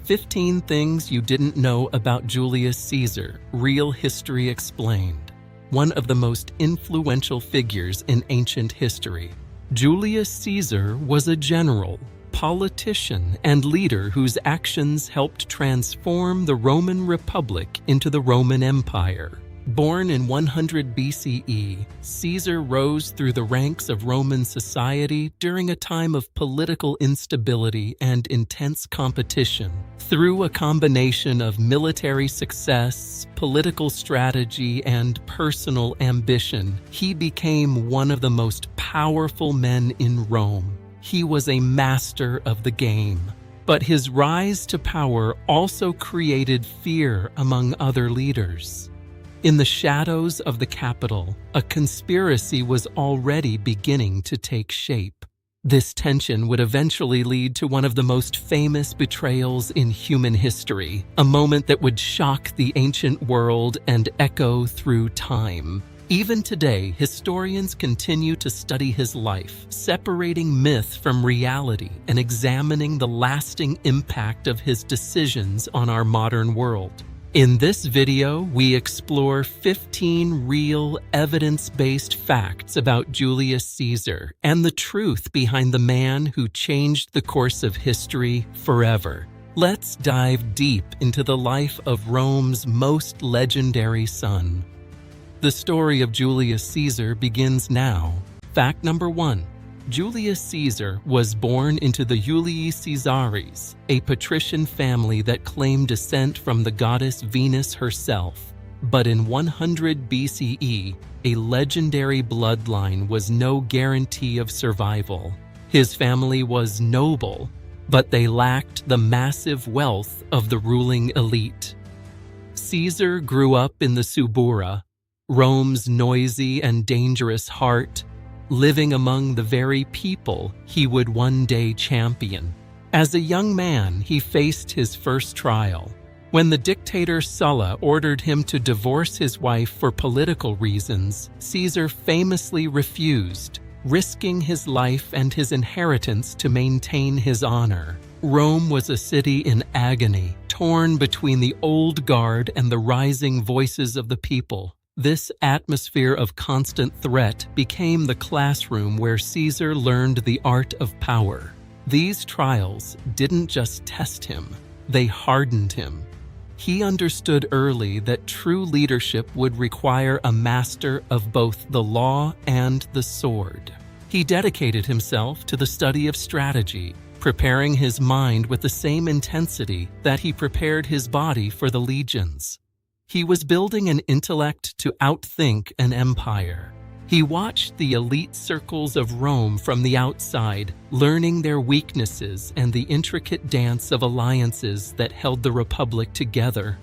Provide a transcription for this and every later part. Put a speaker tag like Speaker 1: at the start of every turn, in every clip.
Speaker 1: 15 Things You Didn't Know About Julius Caesar, Real History Explained. One of the most influential figures in ancient history. Julius Caesar was a general, politician, and leader whose actions helped transform the Roman Republic into the Roman Empire. Born in 100 BCE, Caesar rose through the ranks of Roman society during a time of political instability and intense competition. Through a combination of military success, political strategy, and personal ambition, he became one of the most powerful men in Rome. He was a master of the game. But his rise to power also created fear among other leaders. In the shadows of the capital, a conspiracy was already beginning to take shape. This tension would eventually lead to one of the most famous betrayals in human history, a moment that would shock the ancient world and echo through time. Even today, historians continue to study his life, separating myth from reality and examining the lasting impact of his decisions on our modern world. In this video, we explore 15 real, evidence-based facts about Julius Caesar and the truth behind the man who changed the course of history forever. Let's dive deep into the life of Rome's most legendary son. The story of Julius Caesar begins now. Fact number 1. Julius Caesar was born into the Julii Caesaris, a patrician family that claimed descent from the goddess Venus herself. But in 100 BCE, a legendary bloodline was no guarantee of survival. His family was noble, but they lacked the massive wealth of the ruling elite. Caesar grew up in the Subura, Rome's noisy and dangerous heart, living among the very people he would one day champion. As a young man, he faced his first trial. When the dictator Sulla ordered him to divorce his wife for political reasons, Caesar famously refused, risking his life and his inheritance to maintain his honor. Rome was a city in agony, torn between the old guard and the rising voices of the people. This atmosphere of constant threat became the classroom where Caesar learned the art of power. These trials didn't just test him, they hardened him. He understood early that true leadership would require a master of both the law and the sword. He dedicated himself to the study of strategy, preparing his mind with the same intensity that he prepared his body for the legions. He was building an intellect to outthink an empire. He watched the elite circles of Rome from the outside, learning their weaknesses and the intricate dance of alliances that held the Republic together.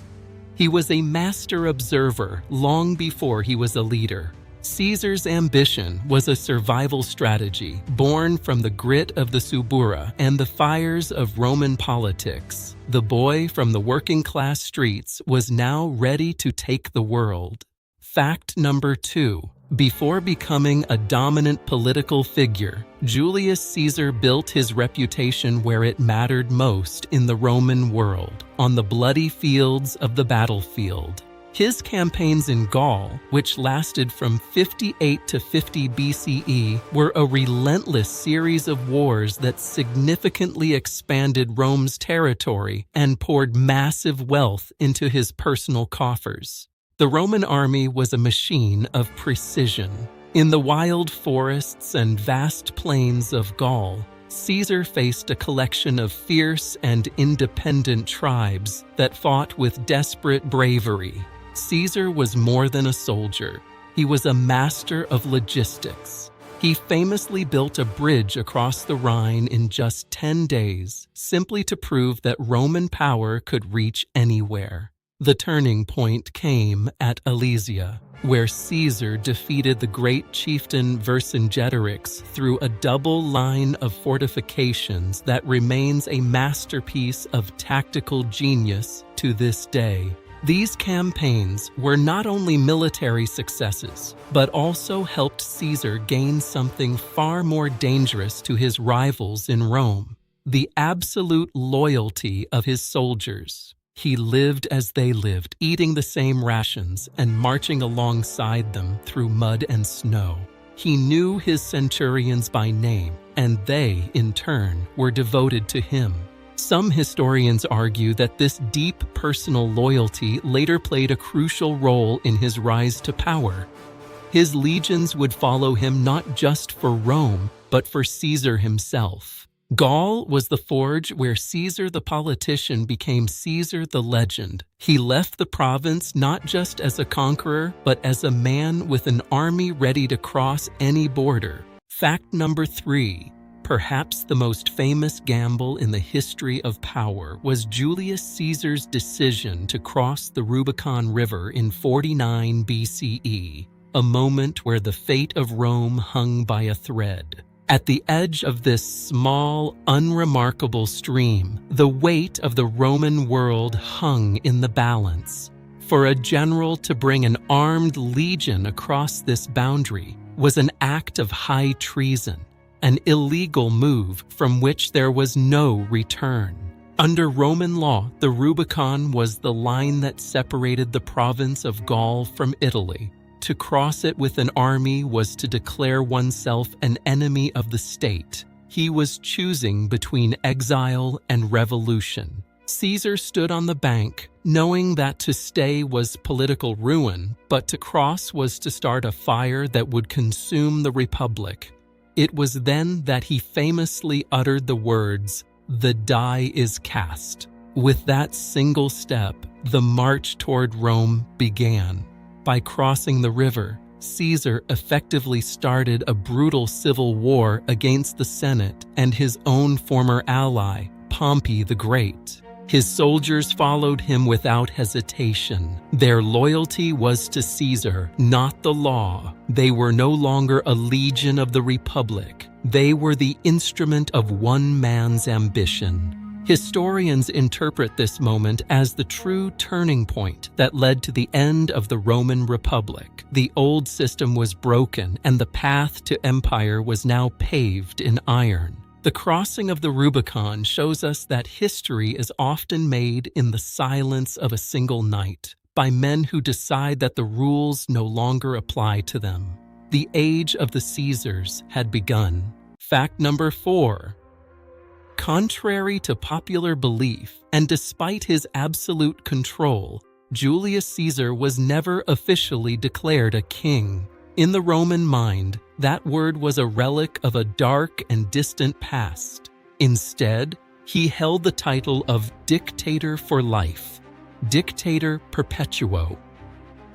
Speaker 1: He was a master observer long before he was a leader. Caesar's ambition was a survival strategy born from the grit of the Subura and the fires of Roman politics. The boy from the working-class streets was now ready to take the world. Fact number 2. Before becoming a dominant political figure, Julius Caesar built his reputation where it mattered most in the Roman world, on the bloody fields of the battlefield. His campaigns in Gaul, which lasted from 58 to 50 BCE, were a relentless series of wars that significantly expanded Rome's territory and poured massive wealth into his personal coffers. The Roman army was a machine of precision. In the wild forests and vast plains of Gaul, Caesar faced a collection of fierce and independent tribes that fought with desperate bravery. Caesar was more than a soldier. He was a master of logistics. He famously built a bridge across the Rhine in just 10 days, simply to prove that Roman power could reach anywhere. The turning point came at Alesia, where Caesar defeated the great chieftain Vercingetorix through a double line of fortifications that remains a masterpiece of tactical genius to this day. These campaigns were not only military successes, but also helped Caesar gain something far more dangerous to his rivals in Rome: the absolute loyalty of his soldiers. He lived as they lived, eating the same rations and marching alongside them through mud and snow. He knew his centurions by name, and they, in turn, were devoted to him. Some historians argue that this deep personal loyalty later played a crucial role in his rise to power. His legions would follow him not just for Rome, but for Caesar himself. Gaul was the forge where Caesar the politician became Caesar the legend. He left the province not just as a conqueror, but as a man with an army ready to cross any border. Fact number 3. Perhaps the most famous gamble in the history of power was Julius Caesar's decision to cross the Rubicon River in 49 BCE, a moment where the fate of Rome hung by a thread. At the edge of this small, unremarkable stream, the weight of the Roman world hung in the balance. For a general to bring an armed legion across this boundary was an act of high treason, an illegal move from which there was no return. Under Roman law, the Rubicon was the line that separated the province of Gaul from Italy. To cross it with an army was to declare oneself an enemy of the state. He was choosing between exile and revolution. Caesar stood on the bank, knowing that to stay was political ruin, but to cross was to start a fire that would consume the republic. It was then that he famously uttered the words, "The die is cast." With that single step, the march toward Rome began. By crossing the river, Caesar effectively started a brutal civil war against the Senate and his own former ally, Pompey the Great. His soldiers followed him without hesitation. Their loyalty was to Caesar, not the law. They were no longer a legion of the Republic. They were the instrument of one man's ambition. Historians interpret this moment as the true turning point that led to the end of the Roman Republic. The old system was broken, and the path to empire was now paved in iron. The crossing of the Rubicon shows us that history is often made in the silence of a single night, by men who decide that the rules no longer apply to them. The age of the Caesars had begun. Fact number 4. Contrary to popular belief, and despite his absolute control, Julius Caesar was never officially declared a king. In the Roman mind, that word was a relic of a dark and distant past. Instead, he held the title of dictator for life, dictator perpetuo.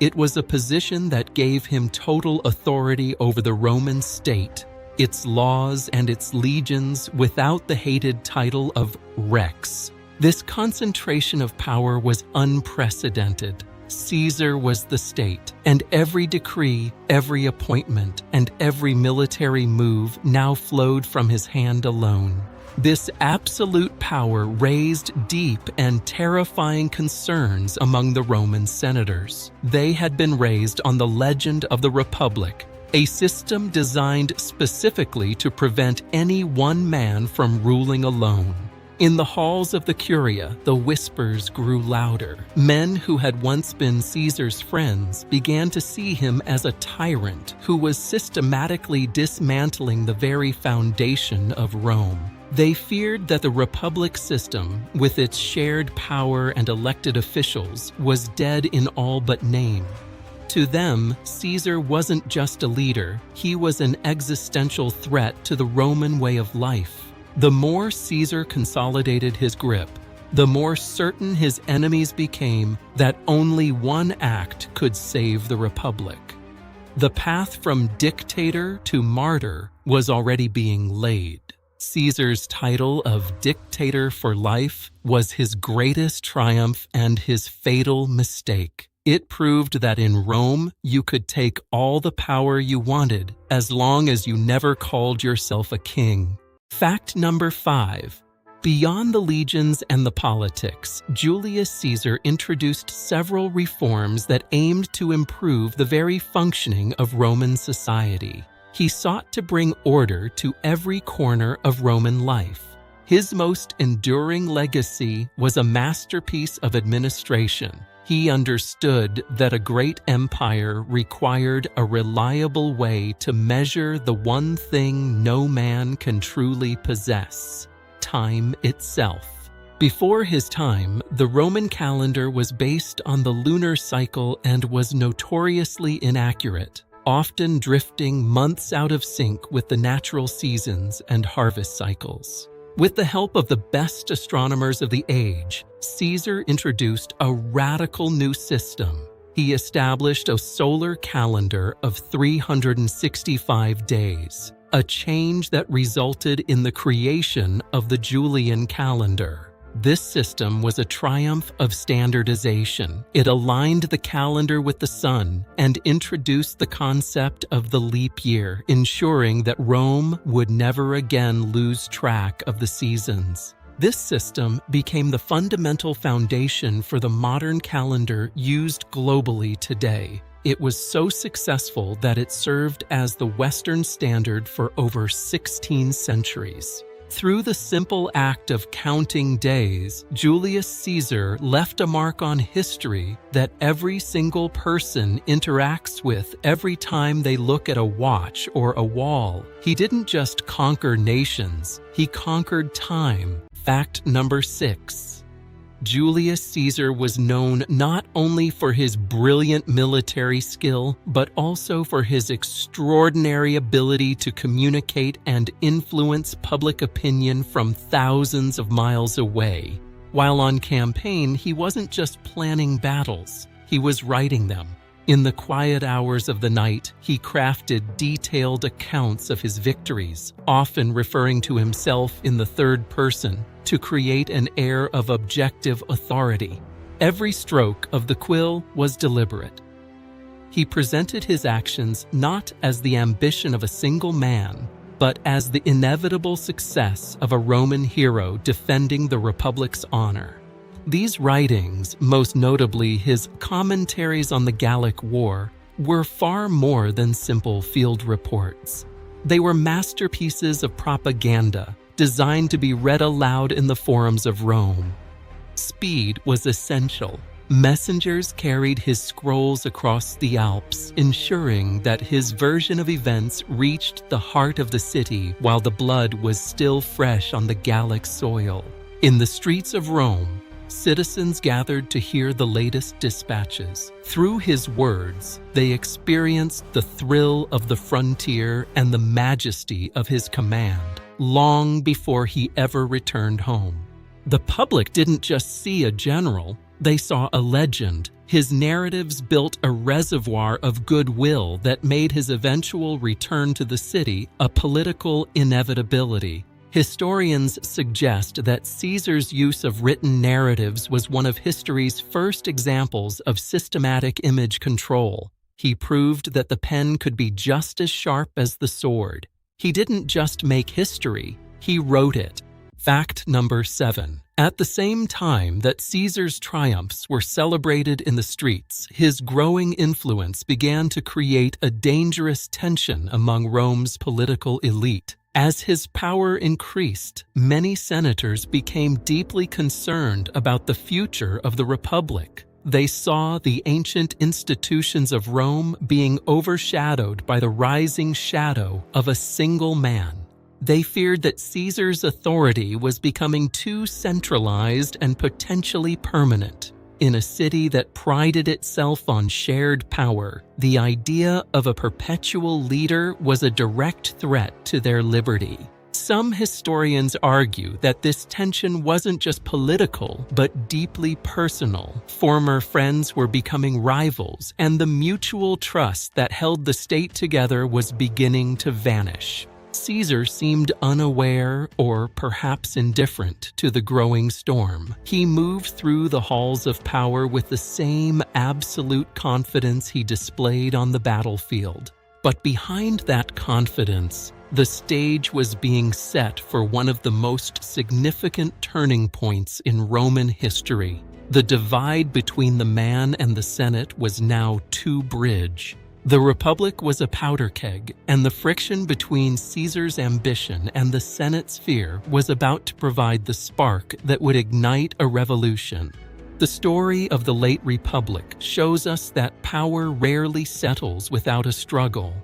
Speaker 1: It was a position that gave him total authority over the Roman state, its laws and its legions, without the hated title of Rex. This concentration of power was unprecedented. Caesar was the state, and every decree, every appointment, and every military move now flowed from his hand alone. This absolute power raised deep and terrifying concerns among the Roman senators. They had been raised on the legend of the Republic, a system designed specifically to prevent any one man from ruling alone. In the halls of the Curia, the whispers grew louder. Men who had once been Caesar's friends began to see him as a tyrant who was systematically dismantling the very foundation of Rome. They feared that the Republic system, with its shared power and elected officials, was dead in all but name. To them, Caesar wasn't just a leader, he was an existential threat to the Roman way of life. The more Caesar consolidated his grip, the more certain his enemies became that only one act could save the Republic. The path from dictator to martyr was already being laid. Caesar's title of dictator for life was his greatest triumph and his fatal mistake. It proved that in Rome, you could take all the power you wanted as long as you never called yourself a king. Fact number 5. Beyond the legions and the politics, Julius Caesar introduced several reforms that aimed to improve the very functioning of Roman society. He sought to bring order to every corner of Roman life. His most enduring legacy was a masterpiece of administration. He understood that a great empire required a reliable way to measure the one thing no man can truly possess: time itself. Before his time, the Roman calendar was based on the lunar cycle and was notoriously inaccurate, often drifting months out of sync with the natural seasons and harvest cycles. With the help of the best astronomers of the age, Caesar introduced a radical new system. He established a solar calendar of 365 days, a change that resulted in the creation of the Julian calendar. This system was a triumph of standardization. It aligned the calendar with the sun and introduced the concept of the leap year, ensuring that Rome would never again lose track of the seasons. This system became the fundamental foundation for the modern calendar used globally today. It was so successful that it served as the Western standard for over 16 centuries. Through the simple act of counting days, Julius Caesar left a mark on history that every single person interacts with every time they look at a watch or a wall. He didn't just conquer nations, he conquered time. Fact number 6. Julius Caesar was known not only for his brilliant military skill, but also for his extraordinary ability to communicate and influence public opinion from thousands of miles away. While on campaign, he wasn't just planning battles, he was writing them. In the quiet hours of the night, he crafted detailed accounts of his victories, often referring to himself in the third person, to create an air of objective authority. Every stroke of the quill was deliberate. He presented his actions not as the ambition of a single man, but as the inevitable success of a Roman hero defending the Republic's honor. These writings, most notably his commentaries on the Gallic War, were far more than simple field reports. They were masterpieces of propaganda, designed to be read aloud in the forums of Rome. Speed was essential. Messengers carried his scrolls across the Alps, ensuring that his version of events reached the heart of the city while the blood was still fresh on the Gallic soil. In the streets of Rome, citizens gathered to hear the latest dispatches. Through his words, they experienced the thrill of the frontier and the majesty of his command, long before he ever returned home. The public didn't just see a general, they saw a legend. His narratives built a reservoir of goodwill that made his eventual return to the city a political inevitability. Historians suggest that Caesar's use of written narratives was one of history's first examples of systematic image control. He proved that the pen could be just as sharp as the sword. He didn't just make history, he wrote it. Fact number 7. At the same time that Caesar's triumphs were celebrated in the streets, his growing influence began to create a dangerous tension among Rome's political elite. As his power increased, many senators became deeply concerned about the future of the Republic. They saw the ancient institutions of Rome being overshadowed by the rising shadow of a single man. They feared that Caesar's authority was becoming too centralized and potentially permanent. In a city that prided itself on shared power, the idea of a perpetual leader was a direct threat to their liberty. Some historians argue that this tension wasn't just political, but deeply personal. Former friends were becoming rivals, and the mutual trust that held the state together was beginning to vanish. Caesar seemed unaware or perhaps indifferent to the growing storm. He moved through the halls of power with the same absolute confidence he displayed on the battlefield. But behind that confidence, the stage was being set for one of the most significant turning points in Roman history. The divide between the man and the Senate was now too bridge. The Republic was a powder keg, and the friction between Caesar's ambition and the Senate's fear was about to provide the spark that would ignite a revolution. The story of the late Republic shows us that power rarely settles without a struggle.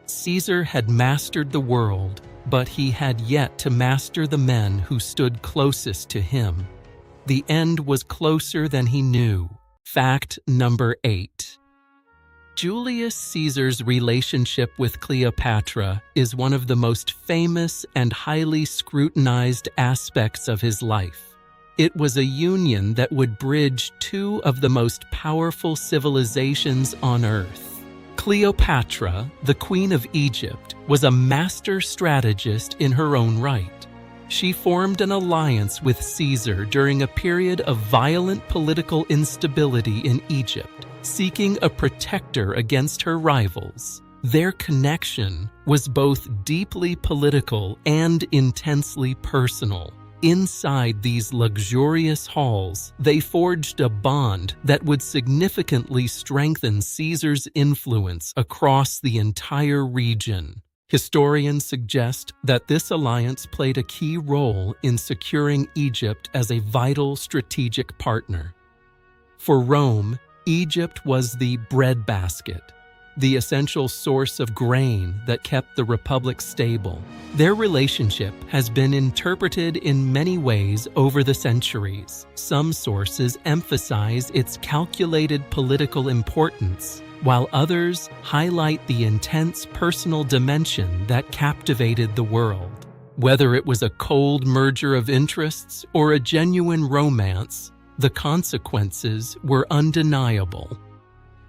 Speaker 1: Caesar had mastered the world, but he had yet to master the men who stood closest to him. The end was closer than he knew. Fact number 8. Julius Caesar's relationship with Cleopatra is one of the most famous and highly scrutinized aspects of his life. It was a union that would bridge two of the most powerful civilizations on Earth. Cleopatra, the Queen of Egypt, was a master strategist in her own right. She formed an alliance with Caesar during a period of violent political instability in Egypt, seeking a protector against her rivals. Their connection was both deeply political and intensely personal. Inside these luxurious halls, they forged a bond that would significantly strengthen Caesar's influence across the entire region. Historians suggest that this alliance played a key role in securing Egypt as a vital strategic partner. For Rome, Egypt was the breadbasket, the essential source of grain that kept the Republic stable. Their relationship has been interpreted in many ways over the centuries. Some sources emphasize its calculated political importance, while others highlight the intense personal dimension that captivated the world. Whether it was a cold merger of interests or a genuine romance, the consequences were undeniable.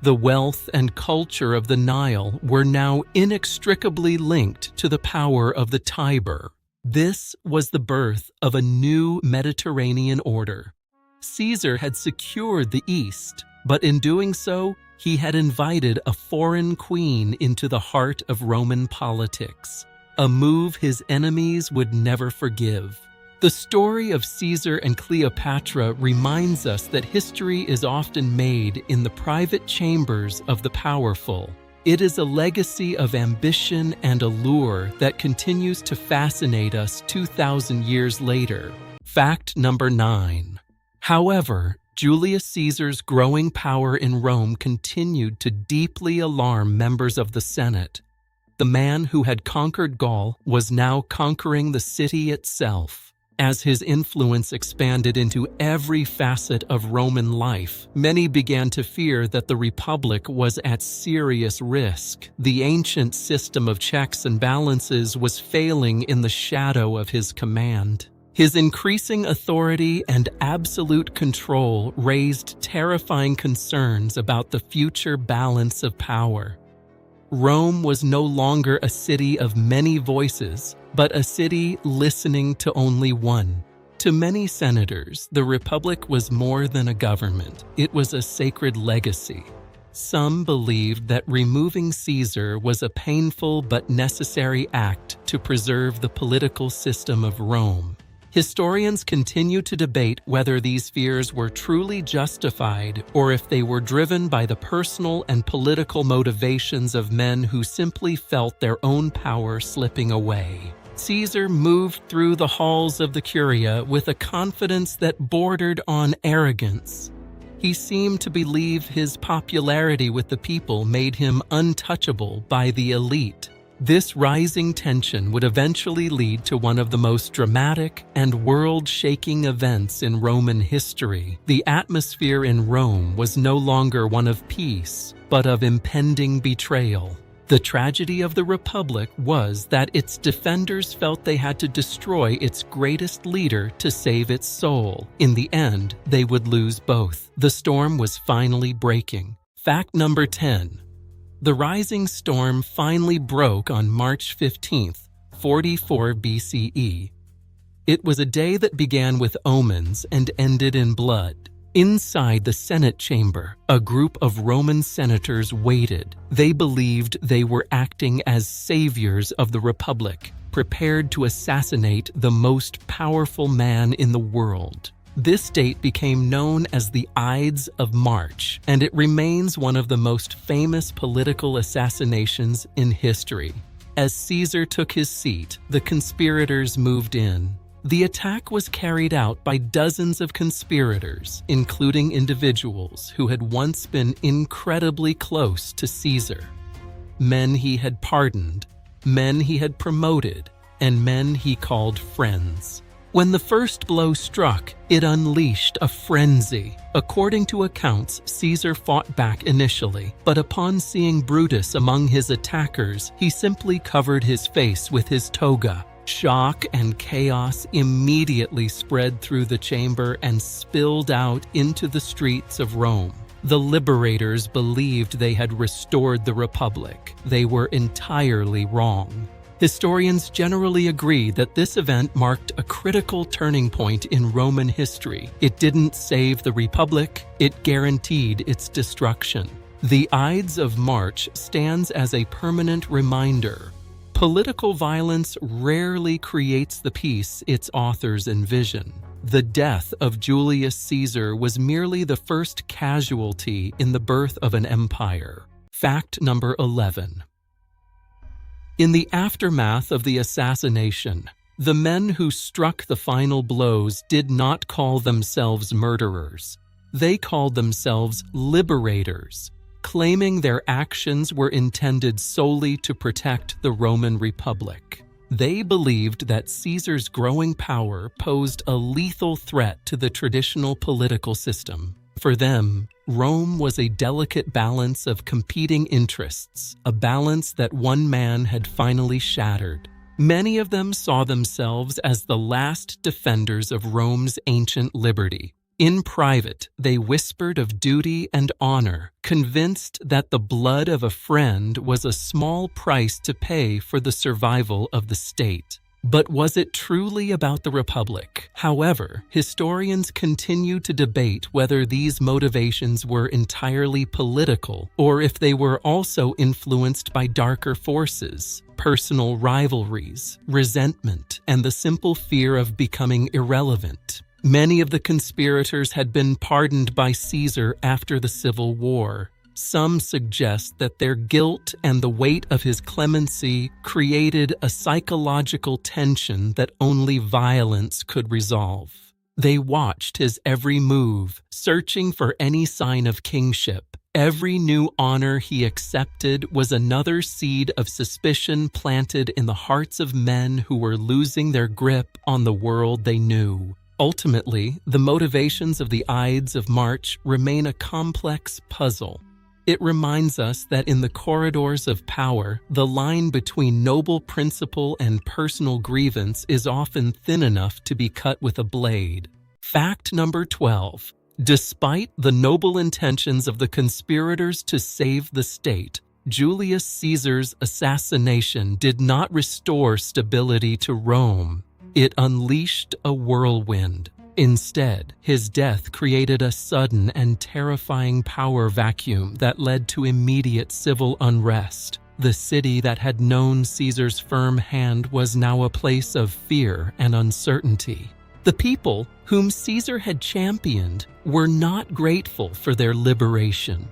Speaker 1: The wealth and culture of the Nile were now inextricably linked to the power of the Tiber. This was the birth of a new Mediterranean order. Caesar had secured the East, but in doing so, he had invited a foreign queen into the heart of Roman politics, a move his enemies would never forgive. The story of Caesar and Cleopatra reminds us that history is often made in the private chambers of the powerful. It is a legacy of ambition and allure that continues to fascinate us 2,000 years later. Fact number 9. However, Julius Caesar's growing power in Rome continued to deeply alarm members of the Senate. The man who had conquered Gaul was now conquering the city itself. As his influence expanded into every facet of Roman life, many began to fear that the Republic was at serious risk. The ancient system of checks and balances was failing in the shadow of his command. His increasing authority and absolute control raised terrifying concerns about the future balance of power. Rome was no longer a city of many voices, but a city listening to only one. To many senators, the Republic was more than a government. It was a sacred legacy. Some believed that removing Caesar was a painful but necessary act to preserve the political system of Rome. Historians continue to debate whether these fears were truly justified or if they were driven by the personal and political motivations of men who simply felt their own power slipping away. Caesar moved through the halls of the Curia with a confidence that bordered on arrogance. He seemed to believe his popularity with the people made him untouchable by the elite. This rising tension would eventually lead to one of the most dramatic and world-shaking events in Roman history. The atmosphere in Rome was no longer one of peace, but of impending betrayal. The tragedy of the Republic was that its defenders felt they had to destroy its greatest leader to save its soul. In the end, they would lose both. The storm was finally breaking. Fact number 10. The rising storm finally broke on March 15, 44 BCE. It was a day that began with omens and ended in blood. Inside the Senate chamber, a group of Roman senators waited. They believed they were acting as saviors of the Republic, prepared to assassinate the most powerful man in the world. This date became known as the Ides of March, and it remains one of the most famous political assassinations in history. As Caesar took his seat, the conspirators moved in. The attack was carried out by dozens of conspirators, including individuals who had once been incredibly close to Caesar. Men he had pardoned, men he had promoted, and men he called friends. When the first blow struck, it unleashed a frenzy. According to accounts, Caesar fought back initially, but upon seeing Brutus among his attackers, he simply covered his face with his toga. Shock and chaos immediately spread through the chamber and spilled out into the streets of Rome. The liberators believed they had restored the Republic. They were entirely wrong. Historians generally agree that this event marked a critical turning point in Roman history. It didn't save the Republic, it guaranteed its destruction. The Ides of March stands as a permanent reminder. Political violence rarely creates the peace its authors envision. The death of Julius Caesar was merely the first casualty in the birth of an empire. Fact number 11. In the aftermath of the assassination, the men who struck the final blows did not call themselves murderers. They called themselves liberators, claiming their actions were intended solely to protect the Roman Republic. They believed that Caesar's growing power posed a lethal threat to the traditional political system. For them, Rome was a delicate balance of competing interests, a balance that one man had finally shattered. Many of them saw themselves as the last defenders of Rome's ancient liberty. In private, they whispered of duty and honor, convinced that the blood of a friend was a small price to pay for the survival of the state. But was it truly about the Republic? However, historians continue to debate whether these motivations were entirely political or if they were also influenced by darker forces, personal rivalries, resentment, and the simple fear of becoming irrelevant. Many of the conspirators had been pardoned by Caesar after the Civil War. Some suggest that their guilt and the weight of his clemency created a psychological tension that only violence could resolve. They watched his every move, searching for any sign of kingship. Every new honor he accepted was another seed of suspicion planted in the hearts of men who were losing their grip on the world they knew. Ultimately, the motivations of the Ides of March remain a complex puzzle. It reminds us that in the corridors of power, the line between noble principle and personal grievance is often thin enough to be cut with a blade. Fact number 12. Despite the noble intentions of the conspirators to save the state, Julius Caesar's assassination did not restore stability to Rome. It unleashed a whirlwind. Instead, his death created a sudden and terrifying power vacuum that led to immediate civil unrest. The city that had known Caesar's firm hand was now a place of fear and uncertainty. The people, whom Caesar had championed, were not grateful for their liberation.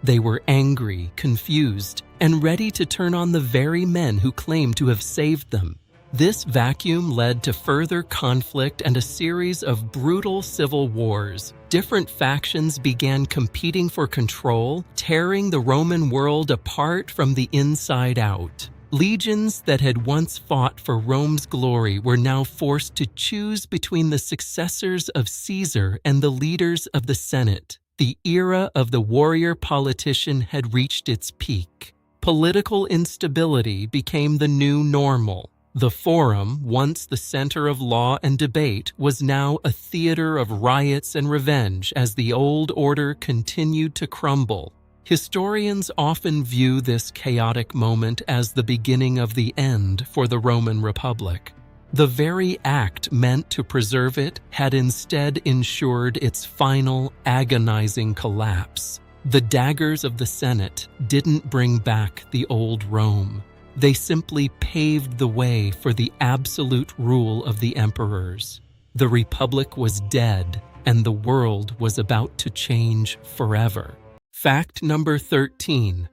Speaker 1: They were angry, confused, and ready to turn on the very men who claimed to have saved them. This vacuum led to further conflict and a series of brutal civil wars. Different factions began competing for control, tearing the Roman world apart from the inside out. Legions that had once fought for Rome's glory were now forced to choose between the successors of Caesar and the leaders of the Senate. The era of the warrior politician had reached its peak. Political instability became the new normal. The Forum, once the center of law and debate, was now a theater of riots and revenge as the old order continued to crumble. Historians often view this chaotic moment as the beginning of the end for the Roman Republic. The very act meant to preserve it had instead ensured its final, agonizing collapse. The daggers of the Senate didn't bring back the old Rome. They simply paved the way for the absolute rule of the emperors. The Republic was dead, and the world was about to change forever. Fact number 13.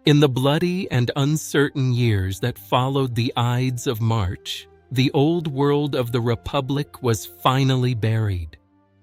Speaker 1: In the bloody and uncertain years that followed the Ides of March, the old world of the Republic was finally buried.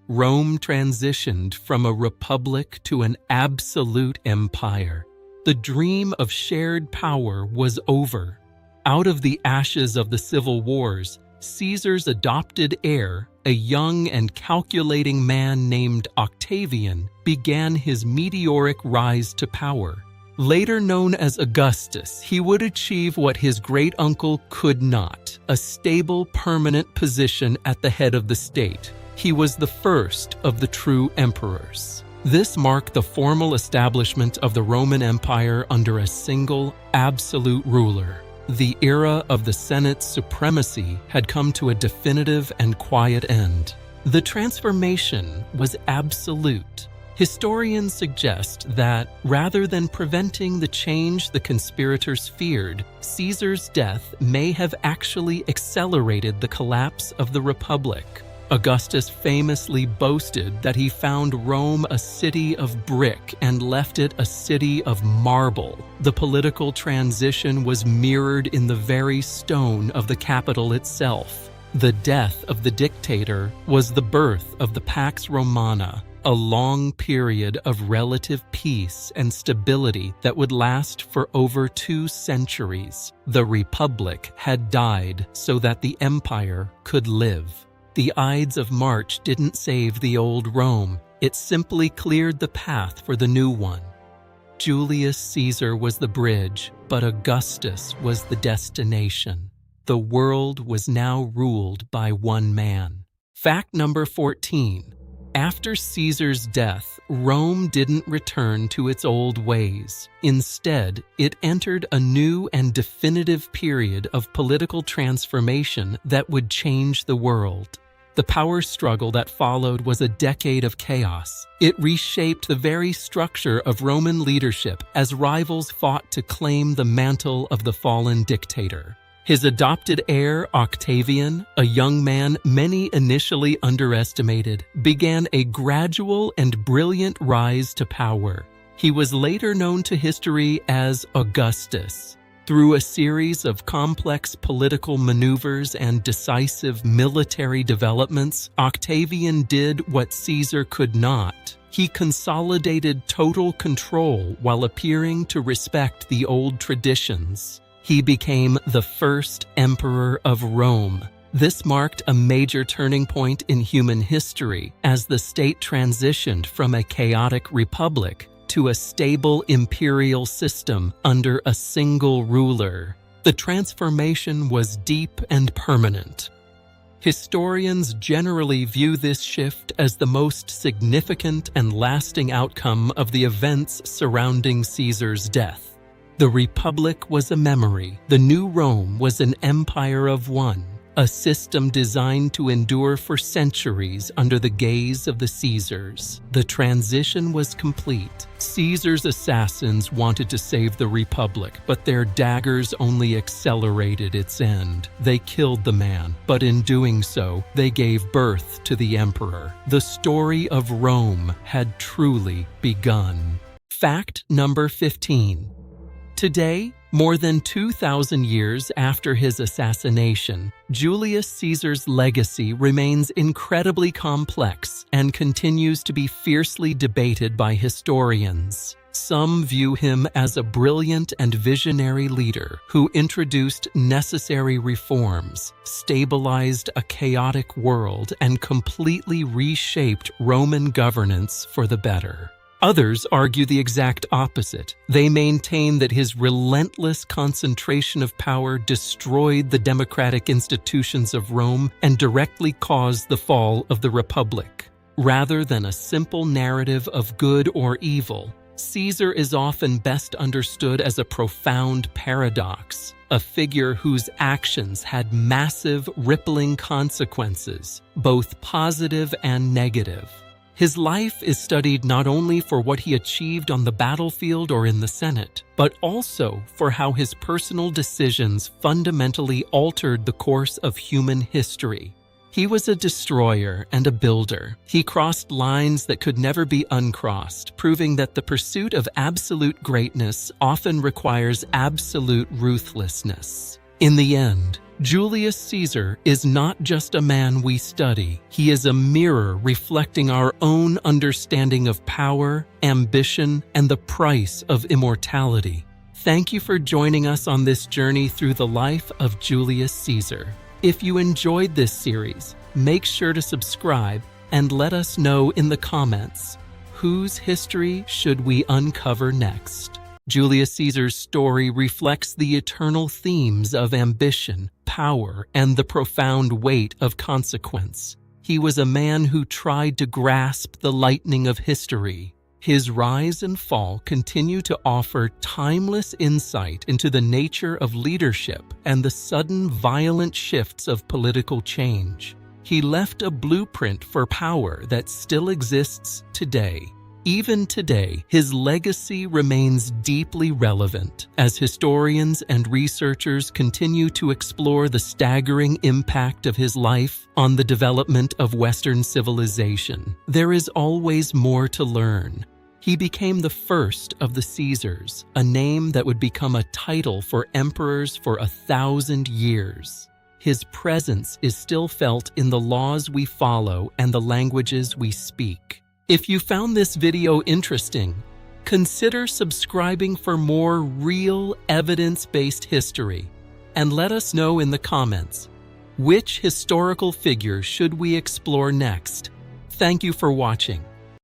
Speaker 1: Rome transitioned from a republic to an absolute empire. The dream of shared power was over. Out of the ashes of the civil wars, Caesar's adopted heir, a young and calculating man named Octavian, began his meteoric rise to power. Later known as Augustus, he would achieve what his great-uncle could not, a stable, permanent position at the head of the state. He was the first of the true emperors. This marked the formal establishment of the Roman Empire under a single, absolute ruler. The era of the Senate's supremacy had come to a definitive and quiet end. The transformation was absolute. Historians suggest that, rather than preventing the change the conspirators feared, Caesar's death may have actually accelerated the collapse of the Republic. Augustus famously boasted that he found Rome a city of brick and left it a city of marble. The political transition was mirrored in the very stone of the Capitol itself. The death of the dictator was the birth of the Pax Romana, a long period of relative peace and stability that would last for over 2 centuries. The Republic had died so that the empire could live. The Ides of March didn't save the old Rome. It simply cleared the path for the new one. Julius Caesar was the bridge, but Augustus was the destination. The world was now ruled by one man. Fact number 14. After Caesar's death, Rome didn't return to its old ways. Instead, it entered a new and definitive period of political transformation that would change the world. The power struggle that followed was a decade of chaos. It reshaped the very structure of Roman leadership as rivals fought to claim the mantle of the fallen dictator. His adopted heir, Octavian, a young man many initially underestimated, began a gradual and brilliant rise to power. He was later known to history as Augustus. Through a series of complex political maneuvers and decisive military developments, Octavian did what Caesar could not. He consolidated total control while appearing to respect the old traditions. He became the first emperor of Rome. This marked a major turning point in human history as the state transitioned from a chaotic republic to a stable imperial system under a single ruler. The transformation was deep and permanent. Historians generally view this shift as the most significant and lasting outcome of the events surrounding Caesar's death. The Republic was a memory. The new Rome was an empire of one, a system designed to endure for centuries under the gaze of the Caesars. The transition was complete. Caesar's assassins wanted to save the Republic, but their daggers only accelerated its end. They killed the man, but in doing so, they gave birth to the emperor. The story of Rome had truly begun. Fact number 15. Today, more than 2,000 years after his assassination, Julius Caesar's legacy remains incredibly complex and continues to be fiercely debated by historians. Some view him as a brilliant and visionary leader who introduced necessary reforms, stabilized a chaotic world, and completely reshaped Roman governance for the better. Others argue the exact opposite. They maintain that his relentless concentration of power destroyed the democratic institutions of Rome and directly caused the fall of the Republic. Rather than a simple narrative of good or evil, Caesar is often best understood as a profound paradox, a figure whose actions had massive, rippling consequences, both positive and negative. His life is studied not only for what he achieved on the battlefield or in the Senate, but also for how his personal decisions fundamentally altered the course of human history. He was a destroyer and a builder. He crossed lines that could never be uncrossed, proving that the pursuit of absolute greatness often requires absolute ruthlessness. In the end, Julius Caesar is not just a man we study. He is a mirror reflecting our own understanding of power, ambition, and the price of immortality. Thank you for joining us on this journey through the life of Julius Caesar. If you enjoyed this series, make sure to subscribe and let us know in the comments, whose history should we uncover next? Julius Caesar's story reflects the eternal themes of ambition, power, and the profound weight of consequence. He was a man who tried to grasp the lightning of history. His rise and fall continue to offer timeless insight into the nature of leadership and the sudden violent shifts of political change. He left a blueprint for power that still exists today. Even today, his legacy remains deeply relevant as historians and researchers continue to explore the staggering impact of his life on the development of Western civilization. There is always more to learn. He became the first of the Caesars, a name that would become a title for emperors for 1,000 years. His presence is still felt in the laws we follow and the languages we speak. If you found this video interesting, consider subscribing for more real, evidence-based history, and let us know in the comments, which historical figure should we explore next? Thank you for watching.